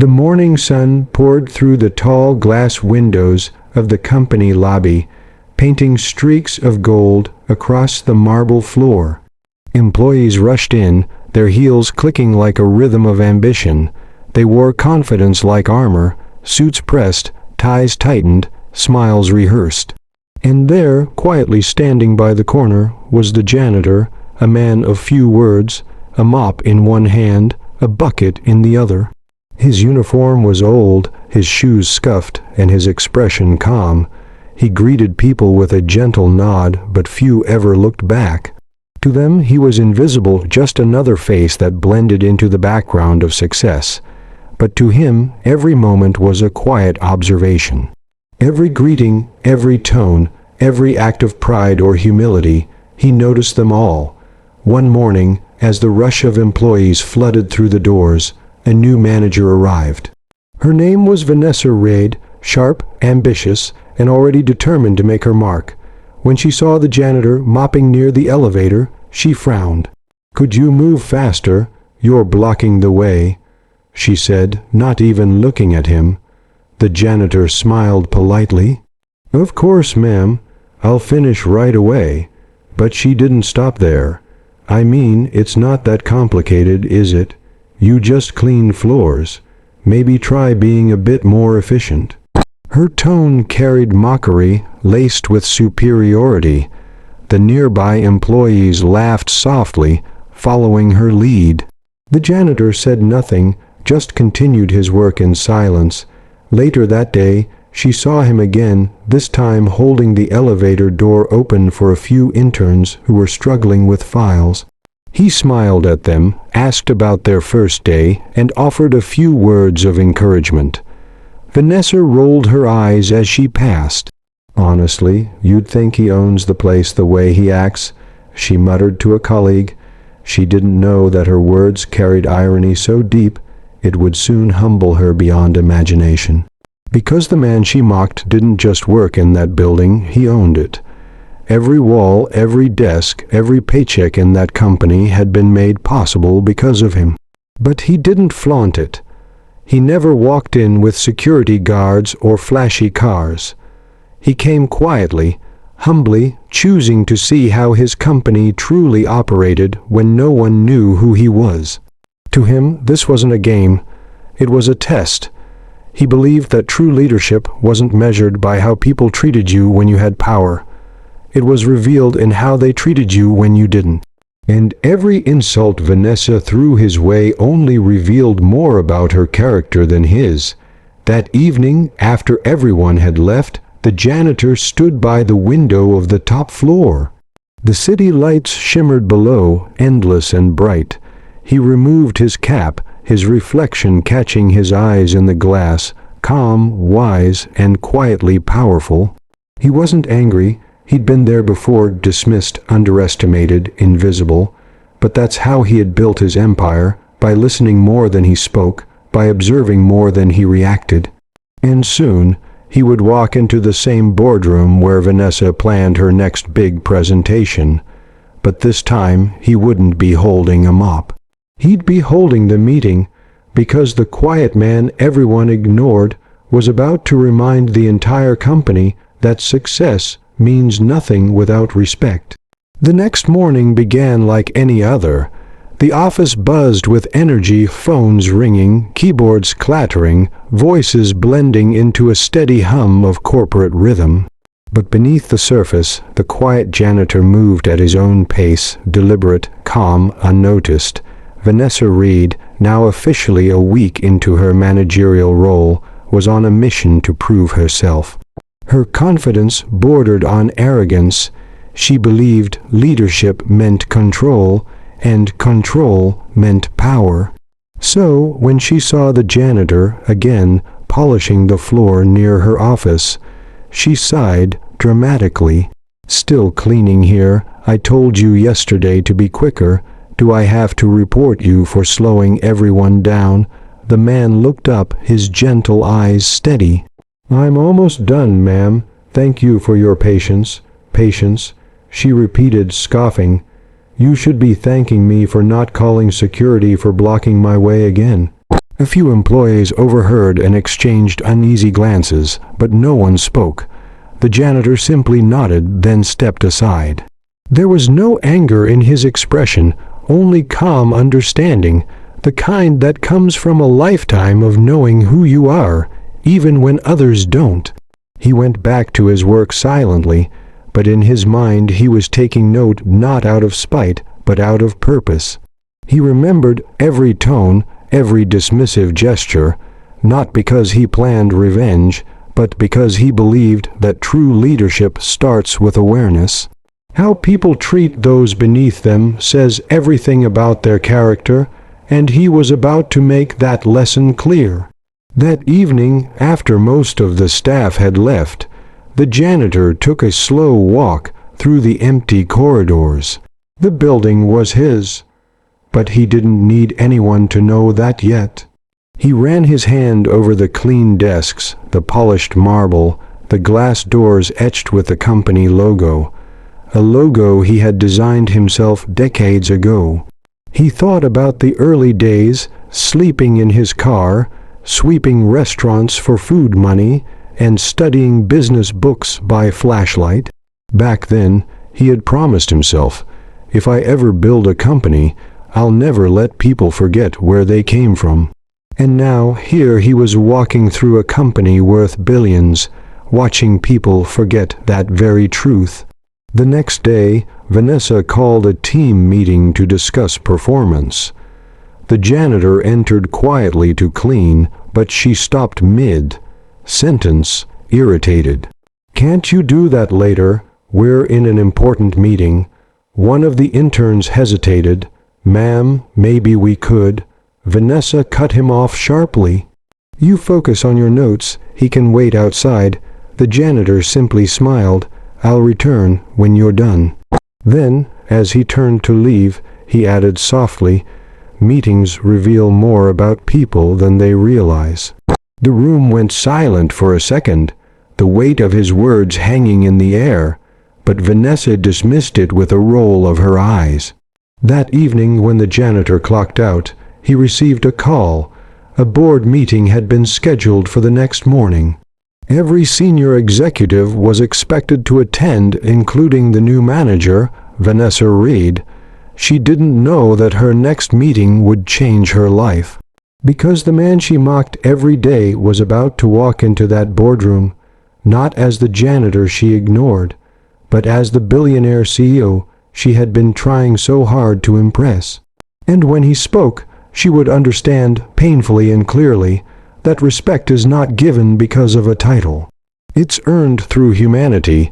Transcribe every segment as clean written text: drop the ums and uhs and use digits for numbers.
The morning sun poured through the tall glass windows of the company lobby, painting streaks of gold across the marble floor. Employees rushed in, their heels clicking like a rhythm of ambition. They wore confidence like armor, suits pressed, ties tightened, smiles rehearsed. And there, quietly standing by the corner, was the janitor, a man of few words, a mop in one hand, a bucket in the other. His uniform was old, his shoes scuffed, and his expression calm. He greeted people with a gentle nod, but few ever looked back. To them he was invisible, just another face that blended into the background of success. But to him, every moment was a quiet observation. Every greeting, every tone, every act of pride or humility, he noticed them all. One morning, as the rush of employees flooded through the doors, a new manager arrived. Her name was Vanessa Reid, sharp, ambitious, and already determined to make her mark. When she saw the janitor mopping near the elevator, she frowned. "Could you move faster? You're blocking the way," she said, not even looking at him. The janitor smiled politely. "Of course, ma'am. I'll finish right away." But she didn't stop there. "I mean, it's not that complicated, is it? You just clean floors. Maybe try being a bit more efficient." Her tone carried mockery, laced with superiority. The nearby employees laughed softly, following her lead. The janitor said nothing, just continued his work in silence. Later that day, she saw him again, this time holding the elevator door open for a few interns who were struggling with files. He smiled at them, asked about their first day, and offered a few words of encouragement. Vanessa rolled her eyes as she passed. "Honestly, you'd think he owns the place the way he acts," she muttered to a colleague. She didn't know that her words carried irony so deep it would soon humble her beyond imagination. Because the man she mocked didn't just work in that building, he owned it. Every wall, every desk, every paycheck in that company had been made possible because of him. But he didn't flaunt it. He never walked in with security guards or flashy cars. He came quietly, humbly, choosing to see how his company truly operated when no one knew who he was. To him, this wasn't a game. It was a test. He believed that true leadership wasn't measured by how people treated you when you had power. It was revealed in how they treated you when you didn't. And every insult Vanessa threw his way only revealed more about her character than his. That evening, after everyone had left, the janitor stood by the window of the top floor. The city lights shimmered below, endless and bright. He removed his cap, his reflection catching his eyes in the glass, calm, wise, and quietly powerful. He wasn't angry. He'd been there before, dismissed, underestimated, invisible. But that's how he had built his empire, by listening more than he spoke, by observing more than he reacted. And soon, he would walk into the same boardroom where Vanessa planned her next big presentation. But this time, he wouldn't be holding a mop. He'd be holding the meeting, because the quiet man everyone ignored was about to remind the entire company that success means nothing without respect. The next morning began like any other. The office buzzed with energy, phones ringing, keyboards clattering, voices blending into a steady hum of corporate rhythm. But beneath the surface, the quiet janitor moved at his own pace, deliberate, calm, unnoticed. Vanessa Reid, now officially a week into her managerial role, was on a mission to prove herself. Her confidence bordered on arrogance. She believed leadership meant control, and control meant power. So, when she saw the janitor, again, polishing the floor near her office, she sighed dramatically. "Still cleaning here. I told you yesterday to be quicker. Do I have to report you for slowing everyone down?" The man looked up, his gentle eyes steady. "I'm almost done, ma'am. Thank you for your patience." "Patience," she repeated, scoffing. "You should be thanking me for not calling security for blocking my way again." A few employees overheard and exchanged uneasy glances, but no one spoke. The janitor simply nodded, then stepped aside. There was no anger in his expression, only calm understanding, the kind that comes from a lifetime of knowing who you are, even when others don't. He went back to his work silently, but in his mind he was taking note not out of spite, but out of purpose. He remembered every tone, every dismissive gesture, not because he planned revenge, but because he believed that true leadership starts with awareness. How people treat those beneath them says everything about their character, and he was about to make that lesson clear. That evening, after most of the staff had left, the janitor took a slow walk through the empty corridors. The building was his, but he didn't need anyone to know that yet. He ran his hand over the clean desks, the polished marble, the glass doors etched with the company logo, a logo he had designed himself decades ago. He thought about the early days, sleeping in his car, sweeping restaurants for food money, and studying business books by flashlight. Back then, he had promised himself, if I ever build a company, I'll never let people forget where they came from. And now, here he was walking through a company worth billions, watching people forget that very truth. The next day, Vanessa called a team meeting to discuss performance. The janitor entered quietly to clean, but she stopped mid-sentence, irritated. "Can't you do that later? We're in an important meeting." One of the interns hesitated. "Ma'am, maybe we could." Vanessa cut him off sharply. "You focus on your notes. He can wait outside." The janitor simply smiled. "I'll return when you're done." Then, as he turned to leave, he added softly, "Meetings reveal more about people than they realize." The room went silent for a second, the weight of his words hanging in the air, but Vanessa dismissed it with a roll of her eyes. That evening, when the janitor clocked out, he received a call. A board meeting had been scheduled for the next morning. Every senior executive was expected to attend, including the new manager, Vanessa Reed. She didn't know that her next meeting would change her life. Because the man she mocked every day was about to walk into that boardroom, not as the janitor she ignored, but as the billionaire CEO she had been trying so hard to impress. And when he spoke, she would understand painfully and clearly that respect is not given because of a title. It's earned through humanity.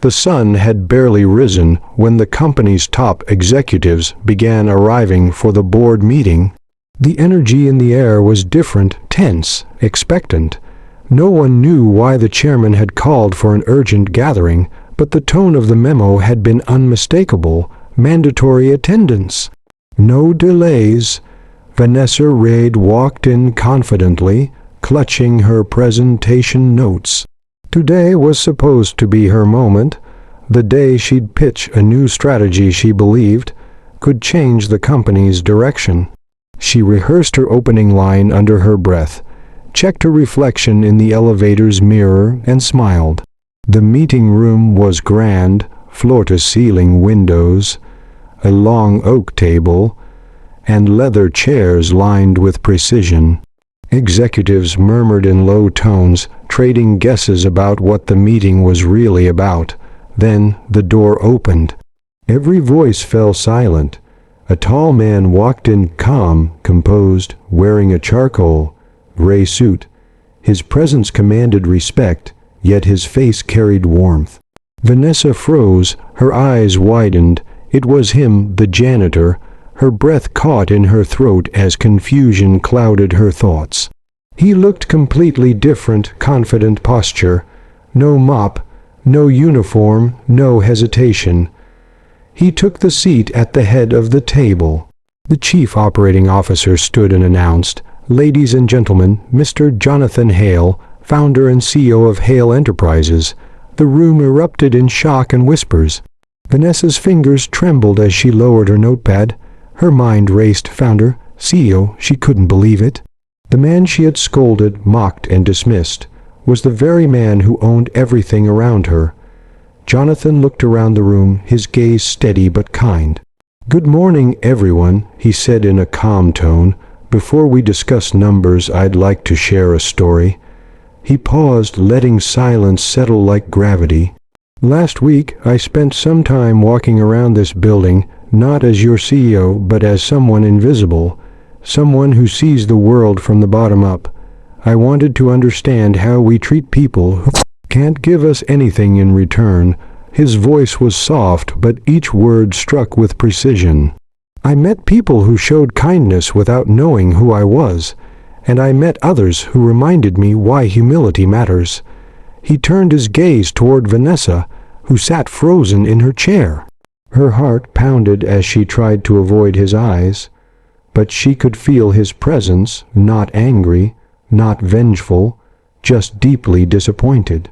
The sun had barely risen when the company's top executives began arriving for the board meeting. The energy in the air was different, tense, expectant. No one knew why the chairman had called for an urgent gathering, but the tone of the memo had been unmistakable: mandatory attendance. No delays. Vanessa Reid walked in confidently, clutching her presentation notes. Today was supposed to be her moment, the day she'd pitch a new strategy she believed could change the company's direction. She rehearsed her opening line under her breath, checked her reflection in the elevator's mirror, and smiled. The meeting room was grand, floor-to-ceiling windows, a long oak table, and leather chairs lined with precision. Executives murmured in low tones, trading guesses about what the meeting was really about. Then the door opened. Every voice fell silent. A tall man walked in, calm, composed, wearing a charcoal gray suit. His presence commanded respect, yet his face carried warmth. Vanessa froze, her eyes widened. It was him, the janitor. Her breath caught in her throat as confusion clouded her thoughts. He looked completely different, confident posture. No mop, no uniform, no hesitation. He took the seat at the head of the table. The chief operating officer stood and announced, "Ladies and gentlemen, Mr. Jonathan Hale, founder and CEO of Hale Enterprises." The room erupted in shock and whispers. Vanessa's fingers trembled as she lowered her notepad. Her mind raced. Founder, CEO, she couldn't believe it. The man she had scolded, mocked, and dismissed was the very man who owned everything around her. Jonathan looked around the room, his gaze steady but kind. "Good morning, everyone," he said in a calm tone. "Before we discuss numbers, I'd like to share a story." He paused, letting silence settle like gravity. "Last week, I spent some time walking around this building, not as your CEO, but as someone invisible, someone who sees the world from the bottom up. I wanted to understand how we treat people who can't give us anything in return." His voice was soft, but each word struck with precision. "I met people who showed kindness without knowing who I was, and I met others who reminded me why humility matters." He turned his gaze toward Vanessa, who sat frozen in her chair. Her heart pounded as she tried to avoid his eyes, but she could feel his presence, not angry, not vengeful, just deeply disappointed.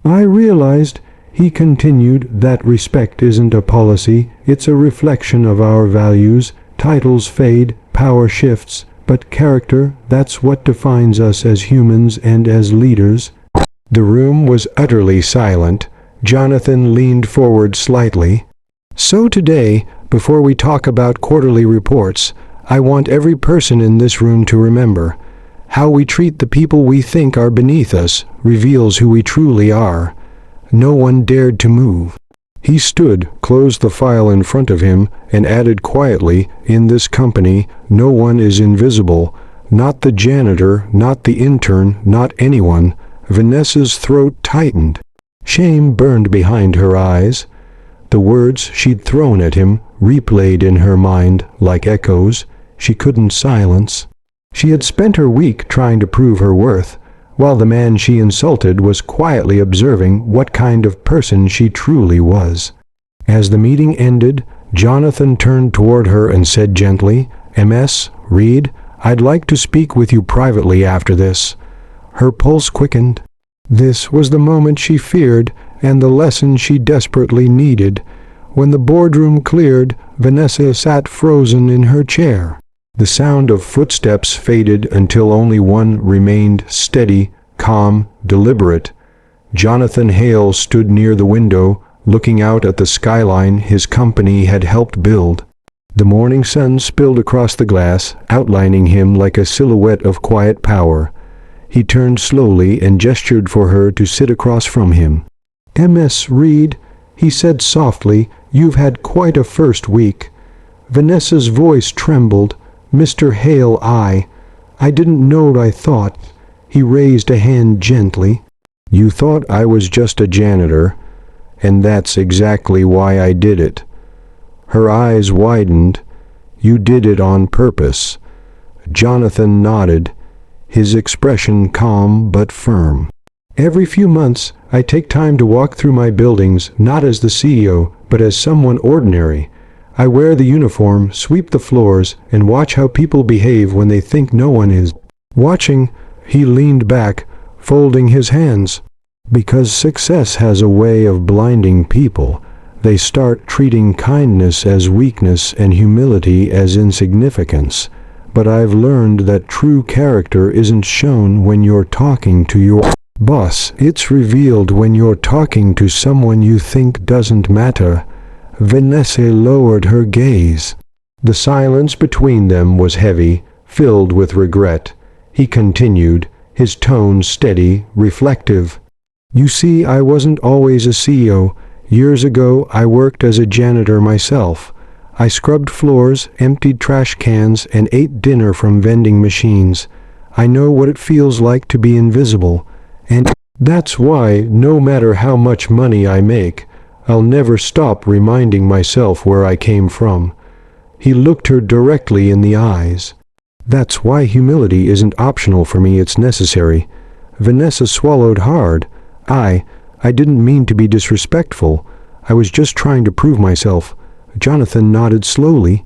"I realized," he continued, "that respect isn't a policy, it's a reflection of our values. Titles fade, power shifts, but character, that's what defines us as humans and as leaders." The room was utterly silent. Jonathan leaned forward slightly. "So today, before we talk about quarterly reports, I want every person in this room to remember, how we treat the people we think are beneath us reveals who we truly are." No one dared to move. He stood, closed the file in front of him, and added quietly, "In this company, no one is invisible. Not the janitor, not the intern, not anyone." Vanessa's throat tightened. Shame burned behind her eyes. The words she'd thrown at him replayed in her mind like echoes she couldn't silence. She had spent her week trying to prove her worth, while the man she insulted was quietly observing what kind of person she truly was. As the meeting ended, Jonathan turned toward her and said gently, "Ms. Reed, I'd like to speak with you privately after this." Her pulse quickened. This was the moment she feared, and the lesson she desperately needed. When the boardroom cleared, Vanessa sat frozen in her chair. The sound of footsteps faded until only one remained, steady, calm, deliberate. Jonathan Hale stood near the window, looking out at the skyline his company had helped build. The morning sun spilled across the glass, outlining him like a silhouette of quiet power. He turned slowly and gestured for her to sit across from him. "Ms. Reed," he said softly, "you've had quite a first week." Vanessa's voice trembled. "Mr. Hale, I didn't know what I thought." He raised a hand gently. "You thought I was just a janitor, and that's exactly why I did it." Her eyes widened. "You did it on purpose." Jonathan nodded, his expression calm but firm. "Every few months, I take time to walk through my buildings, not as the CEO, but as someone ordinary. I wear the uniform, sweep the floors, and watch how people behave when they think no one is watching." He leaned back, folding his hands. "Because success has a way of blinding people. They start treating kindness as weakness and humility as insignificance. But I've learned that true character isn't shown when you're talking to your boss. It's revealed when you're talking to someone you think doesn't matter." Vanessa lowered her gaze. The silence between them was heavy, filled with regret. He continued, his tone steady, reflective. "You see, I wasn't always a CEO. Years ago, I worked as a janitor myself. I scrubbed floors, emptied trash cans, and ate dinner from vending machines. I know what it feels like to be invisible. And that's why, no matter how much money I make, I'll never stop reminding myself where I came from." He looked her directly in the eyes. "That's why humility isn't optional for me, it's necessary." Vanessa swallowed hard. I didn't mean to be disrespectful. I was just trying to prove myself." Jonathan nodded slowly.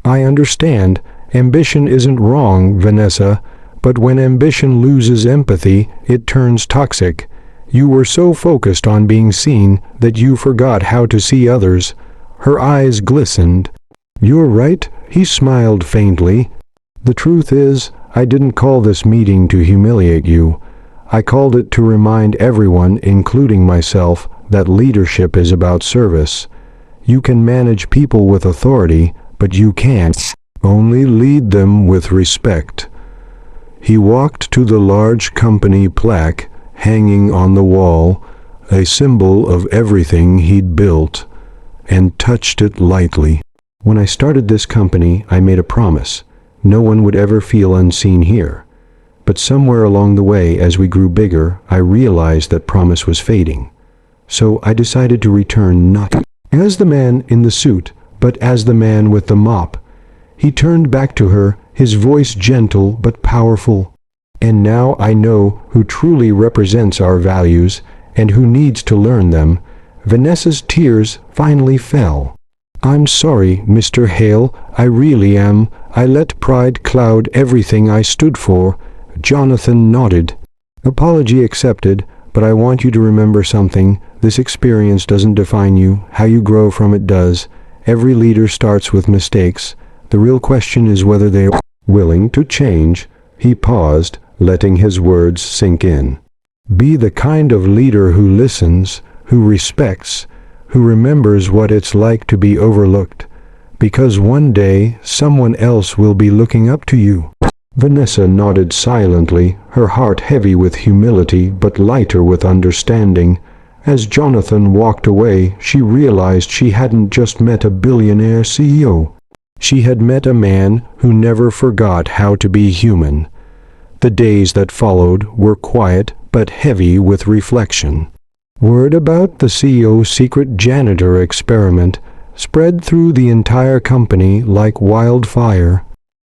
"I understand. Ambition isn't wrong, Vanessa, but when ambition loses empathy, it turns toxic. You were so focused on being seen that you forgot how to see others." Her eyes glistened. "You're right," he smiled faintly. "The truth is, I didn't call this meeting to humiliate you. I called it to remind everyone, including myself, that leadership is about service. You can manage people with authority, but you can't only lead them with respect." He walked to the large company plaque hanging on the wall, a symbol of everything he'd built, and touched it lightly. "When I started this company, I made a promise. No one would ever feel unseen here. But somewhere along the way, as we grew bigger, I realized that promise was fading. So I decided to return not as the man in the suit, but as the man with the mop." He turned back to her, his voice gentle but powerful. "And now I know who truly represents our values and who needs to learn them." Vanessa's tears finally fell. "I'm sorry, Mr. Hale, I really am. I let pride cloud everything I stood for." Jonathan nodded. "Apology accepted, but I want you to remember something. This experience doesn't define you. How you grow from it does. Every leader starts with mistakes. The real question is whether they are willing to change." He paused, letting his words sink in. "Be the kind of leader who listens, who respects, who remembers what it's like to be overlooked, because one day someone else will be looking up to you." Vanessa nodded silently, her heart heavy with humility but lighter with understanding. As Jonathan walked away, she realized she hadn't just met a billionaire CEO. She had met a man who never forgot how to be human. The days that followed were quiet but heavy with reflection. Word about the CEO's secret janitor experiment spread through the entire company like wildfire.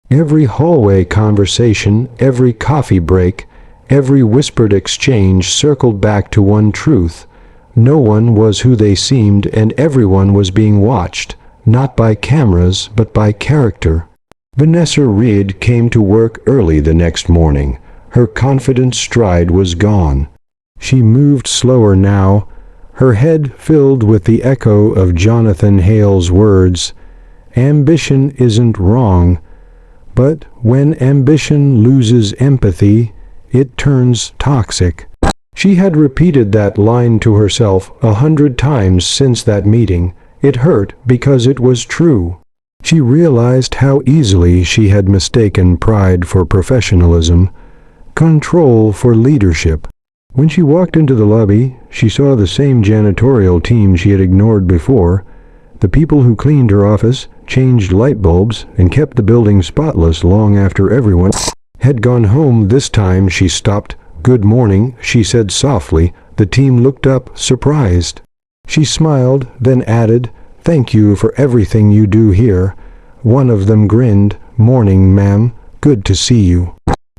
Every hallway conversation, every coffee break, every whispered exchange circled back to one truth. No one was who they seemed, and everyone was being watched, not by cameras, but by character. Vanessa Reed came to work early the next morning. Her confident stride was gone. She moved slower now, her head filled with the echo of Jonathan Hale's words. "Ambition isn't wrong, but when ambition loses empathy, it turns toxic." She had repeated that line to herself 100 times since that meeting. It hurt because it was true. She realized how easily she had mistaken pride for professionalism, control for leadership. When she walked into the lobby, she saw the same janitorial team she had ignored before. The people who cleaned her office, changed light bulbs, and kept the building spotless long after everyone had gone home. This time she stopped. "Good morning," she said softly. The team looked up, surprised. She smiled, then added, "Thank you for everything you do here." One of them grinned. "Morning, ma'am. Good to see you."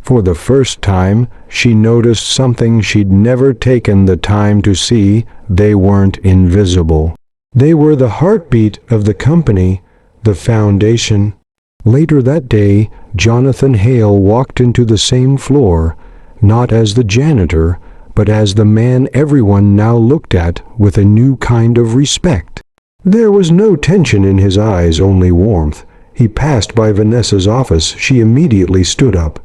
For the first time, she noticed something she'd never taken the time to see. They weren't invisible. They were the heartbeat of the company, the foundation. Later that day, Jonathan Hale walked into the same floor, not as the janitor, but as the man everyone now looked at with a new kind of respect. There was no tension in his eyes, only warmth. He passed by Vanessa's office. She immediately stood up.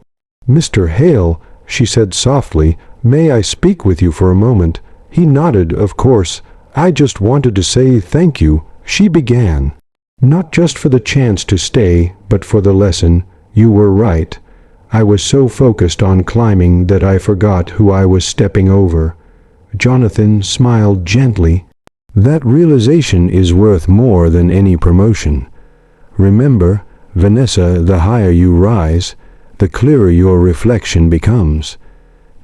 "Mr. Hale," she said softly, "may I speak with you for a moment?" He nodded. "Of course. I just wanted to say thank you," she began. "Not just for the chance to stay, but for the lesson. You were right. I was so focused on climbing that I forgot who I was stepping over." Jonathan smiled gently. "That realization is worth more than any promotion. Remember, Vanessa, the higher you rise, the clearer your reflection becomes.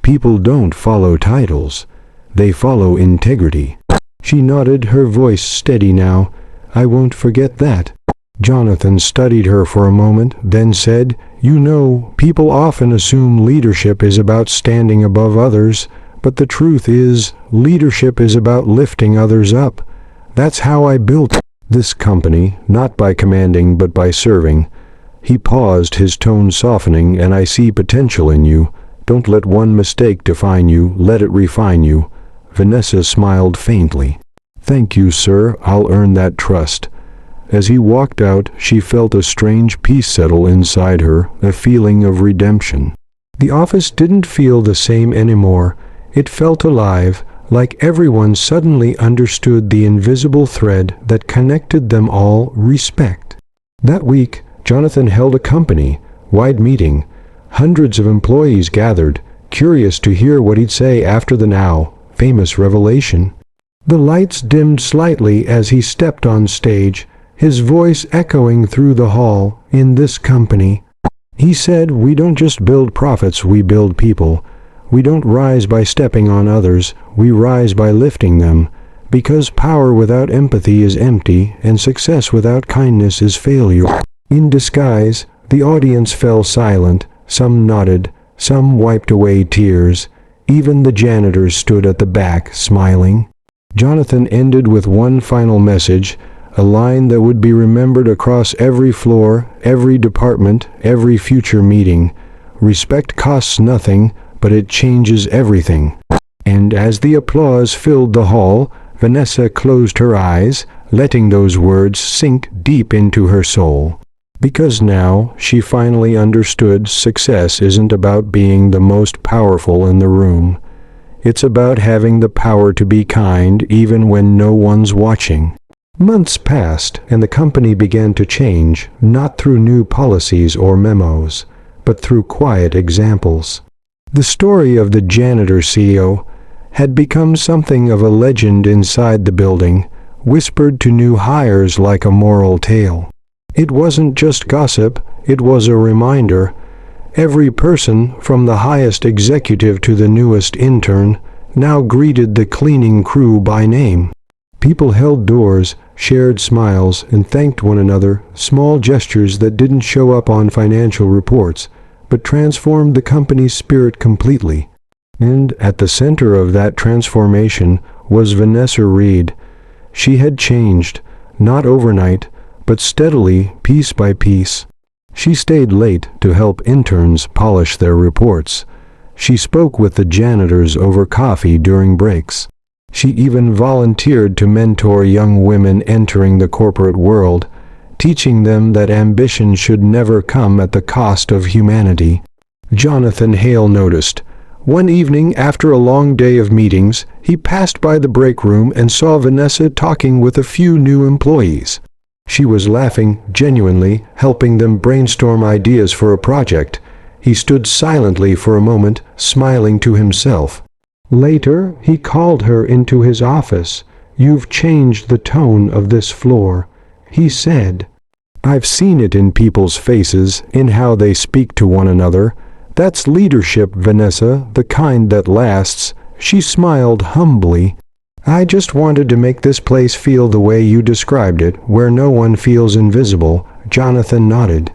People don't follow titles. They follow integrity." She nodded, her voice steady now. "I won't forget that." Jonathan studied her for a moment, then said, "You know, people often assume leadership is about standing above others, but the truth is, leadership is about lifting others up. That's how I built this company, not by commanding but by serving." He paused, his tone softening. "And I see potential in you. Don't let one mistake define you, let it refine you." Vanessa smiled faintly. "Thank you, sir. I'll earn that trust." As he walked out, she felt a strange peace settle inside her, a feeling of redemption. The office didn't feel the same anymore. It felt alive, like everyone suddenly understood the invisible thread that connected them all: respect. That week, Jonathan held a company-wide meeting. Hundreds of employees gathered, curious to hear what he'd say after the now famous revelation. The lights dimmed slightly as he stepped on stage, his voice echoing through the hall. In this company, he said, we don't just build profits, we build people. We don't rise by stepping on others, we rise by lifting them. Because power without empathy is empty, and success without kindness is failure. In disguise, the audience fell silent. Some nodded, some wiped away tears. Even the janitors stood at the back, smiling. Jonathan ended with one final message, a line that would be remembered across every floor, every department, every future meeting. Respect costs nothing, but it changes everything. And as the applause filled the hall, Vanessa closed her eyes, letting those words sink deep into her soul. Because now she finally understood success isn't about being the most powerful in the room. It's about having the power to be kind even when no one's watching. Months passed, and the company began to change, not through new policies or memos, but through quiet examples. The story of the janitor CEO had become something of a legend inside the building, whispered to new hires like a moral tale. It wasn't just gossip, it was a reminder. Every person, from the highest executive to the newest intern, now greeted the cleaning crew by name. People held doors, shared smiles, and thanked one another, small gestures that didn't show up on financial reports, but transformed the company's spirit completely. And at the center of that transformation was Vanessa Reed. She had changed, not overnight, but steadily, piece by piece. She stayed late to help interns polish their reports. She spoke with the janitors over coffee during breaks. She even volunteered to mentor young women entering the corporate world, teaching them that ambition should never come at the cost of humanity. Jonathan Hale noticed. One evening, after a long day of meetings, he passed by the break room and saw Vanessa talking with a few new employees. She was laughing, genuinely, helping them brainstorm ideas for a project. He stood silently for a moment, smiling to himself. Later, he called her into his office. "You've changed the tone of this floor," he said. "I've seen it in people's faces, in how they speak to one another. That's leadership, Vanessa, the kind that lasts." She smiled humbly. "I just wanted to make this place feel the way you described it, where no one feels invisible." Jonathan nodded.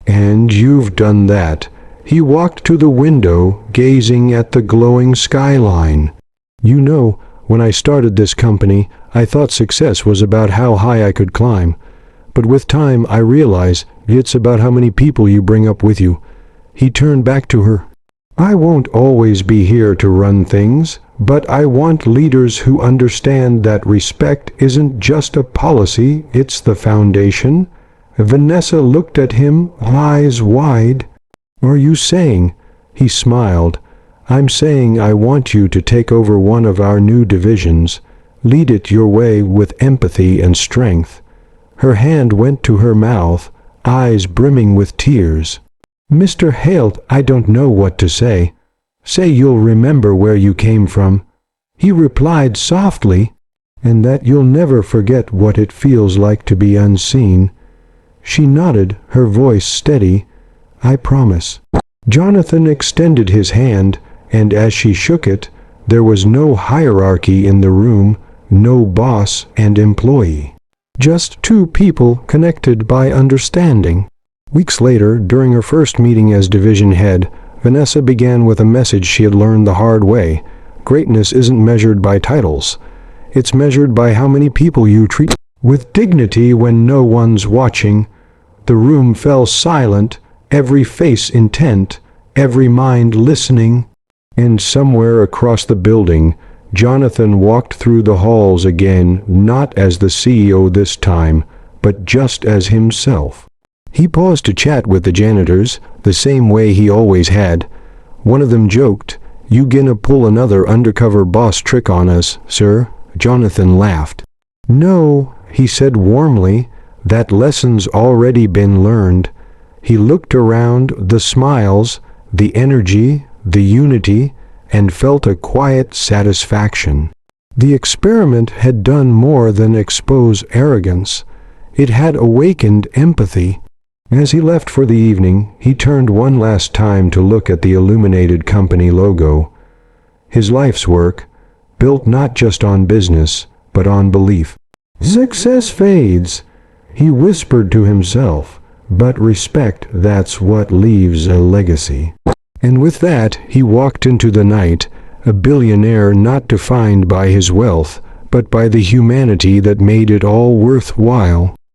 "And you've done that." He walked to the window, gazing at the glowing skyline. "You know, when I started this company, I thought success was about how high I could climb. But with time, I realize it's about how many people you bring up with you." He turned back to her. "I won't always be here to run things, but I want leaders who understand that respect isn't just a policy, it's the foundation." Vanessa looked at him, eyes wide. "Are you saying?" He smiled. "I'm saying I want you to take over one of our new divisions. Lead it your way with empathy and strength." Her hand went to her mouth, eyes brimming with tears. "Mr. Hale, I don't know what to say." "Say you'll remember where you came from." He replied softly, "and that you'll never forget what it feels like to be unseen." She nodded, her voice steady. "I promise." Jonathan extended his hand, and as she shook it, there was no hierarchy in the room, no boss and employee. Just two people connected by understanding. Weeks later, during her first meeting as division head, Vanessa began with a message she had learned the hard way. Greatness isn't measured by titles. It's measured by how many people you treat with dignity when no one's watching. The room fell silent, every face intent, every mind listening. And somewhere across the building, Jonathan walked through the halls again, not as the CEO this time, but just as himself. He paused to chat with the janitors, the same way he always had. One of them joked, "You gonna pull another undercover boss trick on us, sir?" Jonathan laughed. "No," he said warmly, "that lesson's already been learned." He looked around, the smiles, the energy, the unity, and felt a quiet satisfaction. The experiment had done more than expose arrogance. It had awakened empathy. As he left for the evening, he turned one last time to look at the illuminated company logo. His life's work, built not just on business, but on belief. "Success fades," he whispered to himself, "but respect, that's what leaves a legacy." And with that, he walked into the night, a billionaire not defined by his wealth, but by the humanity that made it all worthwhile.